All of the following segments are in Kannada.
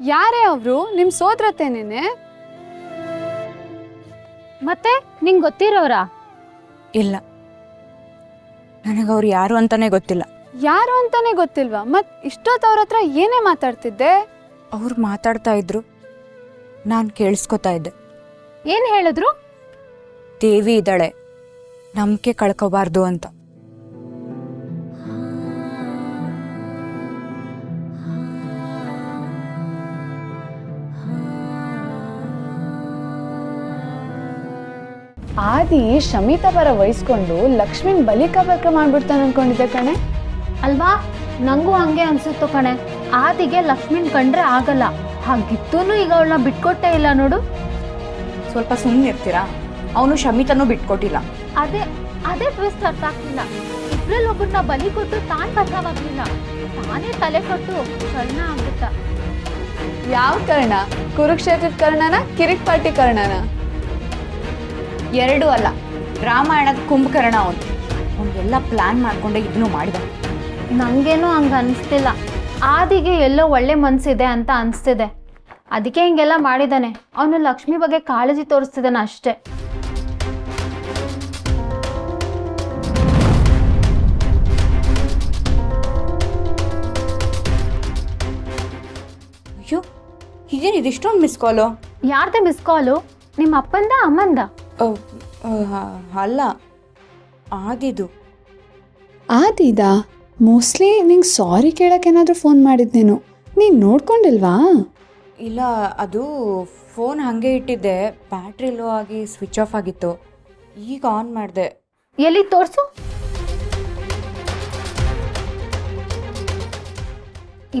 ಯಾರೇ ಅವರು? ನಿಮ್ಮ ಸೋದರತ್ತೇನೇನೆ? ಮತ್ತೆ ನಿಂಗೆ ಗೊತ್ತಿರೋರಾ? ಇಲ್ಲ, ನನಗವ್ರು ಯಾರು ಅಂತಾನೆ ಗೊತ್ತಿಲ್ಲ. ಯಾರು ಅಂತಾನೆ ಗೊತ್ತಿಲ್ವಾ? ಮತ್ ಇಷ್ಟೊತ್ತು ಅವ್ರ ಹತ್ರ ಏನೇ ಮಾತಾಡ್ತಿದ್ದೆ? ಅವ್ರು ಮಾತಾಡ್ತಾ ಇದ್ರು, ನಾನು ಕೇಳಿಸ್ಕೊತಾ ಇದ್ದೆ. ಏನ್ ಹೇಳಿದ್ರು? ದೇವಿ ಇದ್ದಾಳೆ, ನಂಬಿಕೆ ಕಳ್ಕೋಬಾರ್ದು ಅಂತ. ಆದಿ ಶಮಿತಾ ಪರ ವಹಿಸ್ಕೊಂಡು ಲಕ್ಷ್ಮಿನ್ ಬಲಿಕಬಕ ಮಾಡ್ಬಿಡ್ತಾನೆ ಅನ್ಕೊಂಡಿದ್ದೆ ಕಣೆ. ಅಲ್ವಾ, ನಂಗೂ ಹಂಗೆ ಅನ್ಸುತ್ತು ಕಣೆ. ಆದಿಗೆ ಲಕ್ಷ್ಮಿನ್ ಕಂಡ್ರೆ ಆಗಲ್ಲ, ಹಾಗಿತ್ತೂನು ಈಗ ಅವಳನ್ನ ಬಿಟ್ಕೊಟ್ಟೇ ಇಲ್ಲ ನೋಡು. ಸ್ವಲ್ಪ ಸುಮ್ಮನೆ ಇರ್ತೀರಾ? ಅವನು ಶಮಿತನೂ ಬಿಟ್ಕೊಟ್ಟಿಲ್ಲ. ಅದೇ ಅದೇ ಟ್ವಿಸ್ಟ್ ಅರ್ಥ ಆಗ್ತಿಲ್ಲ. ಇಬ್ರಲ್ಲಿ ಒಬ್ಬರನ್ನ ಬಲಿ ಕೊಟ್ಟು ತಾನ್ ಬಚಾವಾಗ್ಲಿಲ್ಲ, ತಾನೇ ತಲೆ ಕೊಟ್ಟು ಕರ್ಣ ಆಗ್ಬಿಟ್ಟ. ಯಾವ ಕರ್ಣ? ಕುರುಕ್ಷೇತ್ರದ ಕರ್ಣನ, ಕಿರಿಕ್ ಪಾಟಿ ಕರ್ಣನ? ಎರಡೂ ಅಲ್ಲ, ರಾಮಾಯಣದ ಕುಂಭಕರ್ಣ ಅವನು. ಅವನಿಗೆಲ್ಲ ಪ್ಲಾನ್ ಮಾಡ್ಕೊಂಡೆ ಇದನ್ನು ಮಾಡಿದ. ನಂಗೇನು ಹಂಗ ಅನಿಸ್ತಿಲ್ಲ. ಆದಿಗೆ ಎಲ್ಲೋ ಒಳ್ಳೆ ಮನ್ಸಿದೆ ಅಂತ ಅನಿಸ್ತಿದೆ, ಅದಕ್ಕೆ ಹಿಂಗೆಲ್ಲ ಮಾಡಿದಾನೆ. ಅವನು ಲಕ್ಷ್ಮಿ ಬಗ್ಗೆ ಕಾಳಜಿ ತೋರಿಸ್ತಿದ್ದಾನೆ ಅಷ್ಟೇ. ಅಯ್ಯೋ, ಹೀಗೇನು ಇದಿಷ್ಟೊಂದು ಮಿಸ್ ಕಾಲು? ಯಾರ್ದೇ ಮಿಸ್ ಕಾಲು? ನಿಮ್ಮ ಅಪ್ಪಂದ ಅಮ್ಮಂದ? ಅಲ್ಲ, ಆದಿದು. ಆದಿದ ಮೋಸ್ಟ್ಲಿ ನಿಂಗೆ ಸಾರಿ ಕೇಳೋಕ್ಕೇನಾದರೂ ಫೋನ್ ಮಾಡಿದ್ನೇನು? ನೀನು ನೋಡ್ಕೊಂಡಿಲ್ವಾ? ಇಲ್ಲ, ಅದು ಫೋನ್ ಹಾಗೆ ಇಟ್ಟಿದ್ದೆ, ಬ್ಯಾಟ್ರಿ ಲೋ ಆಗಿ ಸ್ವಿಚ್ ಆಫ್ ಆಗಿತ್ತು. ಈಗ ಆನ್ ಮಾಡಿದೆ. ಎಲ್ಲಿ ತೋರಿಸು.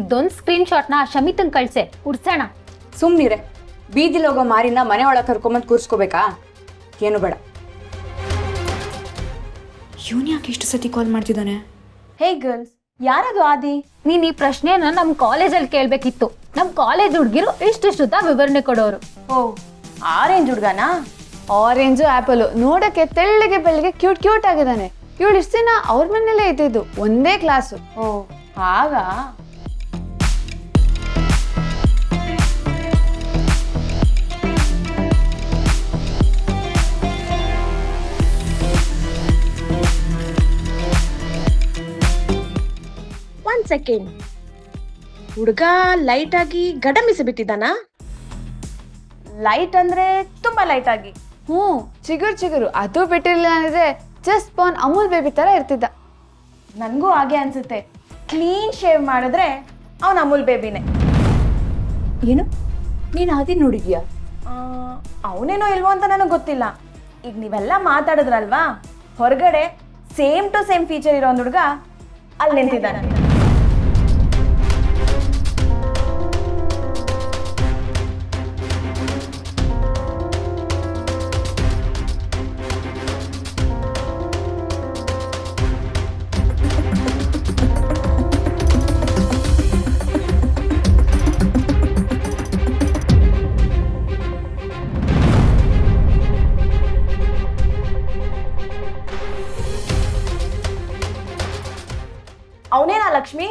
ಇದೊಂದು ಸ್ಕ್ರೀನ್ ಶಾಟ್ನ ಶಮಿತಂಗೆ ಕಳ್ಸೆ, ಉಡ್ಸೋಣ. ಸುಮ್ಮನಿರೆ, ಬೀದಿಲಿ ಹೋಗೋ ಮಾರಿನ ಮನೆ ಒಳಗೆ ಕರ್ಕೊಂಬಂದು ಕೂರಿಸ್ಕೋಬೇಕಾ? ಏನು ಬೇಡ. ಇವನು ಯಾಕೆ ಇಷ್ಟು ಸತಿ ಕಾಲ್ ಮಾಡ್ತಿದ್ದಾನೆ? ಹೇ ಗರ್ಲ್ಸ್, ಯಾರದು ಆದಿ? ನೀನು ಈ ಪ್ರಶ್ನೆನ ನಮ್ಮ ಕಾಲೇಜಲ್ಲಿ ಕೇಳಬೇಕಿತ್ತು. ನಮ್ಮ ಕಾಲೇಜ್ ಹುಡುಗಿರು ಇಷ್ಟಿಷ್ಟುದ್ದ ವಿವರಣೆ ಕೊಡೋರು. ಓ, ಆರೆಂಜ್ ಹುಡುಗನಾ? ಆರೆಂಜು ಆ್ಯಪಲು ನೋಡೋಕ್ಕೆ ತೆಳ್ಳಗೆ ಬೆಳ್ಳಿಗೆ ಕ್ಯೂಟ್ ಆಗಿದ್ದಾನೆ. ಇವಳು ಇಷ್ಟು ದಿನ ಅವ್ರ ಮನೇಲೇ ಇದ್ದಿದ್ದು, ಒಂದೇ ಕ್ಲಾಸು. ಓ, ಆಗ ಒನ್ ಸೆಕೆಂಡ್, ಹುಡುಗ ಲೈಟ್ ಆಗಿ ಗಡ ಮೀಸೆ ಬಿಟ್ಟಿದ್ದಾನ? ಲೈಟ್ ಅಂದ್ರೆ ತುಂಬಾ ಲೈಟ್ ಆಗಿ. ಹ್ಞೂ, ಚಿಗುರು ಅದು ಬಿಟ್ಟಿರಲಿಲ್ಲ ಅಂದ್ರೆ ಜಸ್ಟ್ ಪಾನ್ ಅಮೂಲ್ ಬೇಬಿ ಥರ ಇರ್ತಿದ್ದ. ನನಗೂ ಹಾಗೆ ಅನ್ಸುತ್ತೆ. ಕ್ಲೀನ್ ಶೇವ್ ಮಾಡಿದ್ರೆ ಅವನ ಅಮೂಲ್ ಬೇಬಿನೇ. ಏನು, ನೀನು ಆದಿ ನೋಡಿದ್ಯಾ? ಅವನೇನೋ ಇಲ್ವೋ ಅಂತ ನನಗೆ ಗೊತ್ತಿಲ್ಲ. ಈಗ ನೀವೆಲ್ಲ ಮಾತಾಡಿದ್ರಲ್ವಾ, ಹೊರಗಡೆ ಸೇಮ್ ಟು ಸೇಮ್ ಫೀಚರ್ ಇರೋ ಒಂದು ಹುಡುಗ ಅಲ್ಲಿ ನಿಂತಿದ್ದಾನೆ. ಅವನೇನಾ ಲಕ್ಷ್ಮಿ?